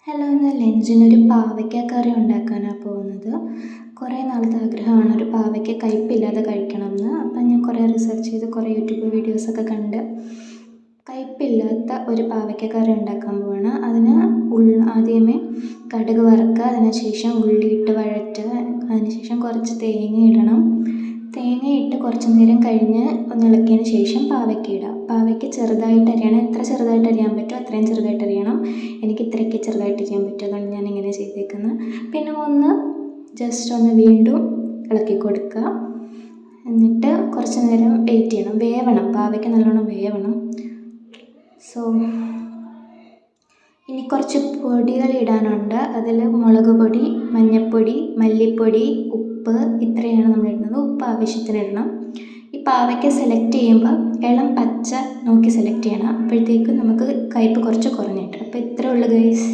Hello, ഇന്ന് ലഞ്ചിനൊരു പാവയ്ക്ക കറി ഉണ്ടാക്കാനാണ് പോകുന്നത്. കുറേ നാളത്തെ ആഗ്രഹമാണ് ഒരു പാവയ്ക്ക കയ്പ്പില്ലാതെ കഴിക്കണമെന്ന്. അപ്പം ഞാൻ കുറേ റിസർച്ച് ചെയ്ത് കുറേ യൂട്യൂബ് വീഡിയോസൊക്കെ കണ്ട് കയ്പ്പില്ലാത്ത ഒരു പാവയ്ക്ക കറി ഉണ്ടാക്കാൻ പോവാണ്. അതിന് ആദ്യമേ കടുക് വറുക്കുക, അതിനുശേഷം ഉള്ളിയിട്ട് വഴറ്റുക, അതിനുശേഷം കുറച്ച് തേങ്ങ ഇടണം. തേങ്ങയിട്ട് കുറച്ച് നേരം കഴിഞ്ഞ് ഒന്ന് ഇളക്കിയതിന് ശേഷം പാവയ്ക്ക ഇടുക. പാവയ്ക്ക ചെറുതായിട്ട് അരിയണം. എത്ര ചെറുതായിട്ട് അരിയാൻ പറ്റുമോ അത്രയും ചെറുതായിട്ട് അരിയണം. എനിക്ക് ഇത്രയൊക്കെ ചെറുതായിട്ട് അരിയാൻ പറ്റും, അതുകൊണ്ട് ഞാൻ ഇങ്ങനെ ചെയ്തേക്കുന്നത്. പിന്നെ ജസ്റ്റ് ഒന്ന് വീണ്ടും ഇളക്കി കൊടുക്കുക. എന്നിട്ട് കുറച്ച് നേരം വെയിറ്റ് ചെയ്യണം. വേവണം, പാവയ്ക്ക നല്ലോണം വേവണം. ഇനി കുറച്ച് പൊടികൾ ഇടാനുണ്ട്. അതിൽ മുളക് പൊടി, മഞ്ഞൾപ്പൊടി, മല്ലിപ്പൊടി, ഉപ്പ്, ഇത്രയാണ് നമ്മൾ ഇടുന്നത്. ഉപ്പ് ആവശ്യത്തിന് ഇടണം. ഈ പാവയ്ക്ക സെലക്ട് ചെയ്യുമ്പോൾ ഇളം പച്ച നോക്കി സെലക്ട് ചെയ്യണം. അപ്പോഴത്തേക്കും നമുക്ക് കയ്പ്പ് കുറച്ച് കുറഞ്ഞ് കിട്ടും. അപ്പോൾ ഇത്രയേ ഉള്ളൂ ഗൈസ്.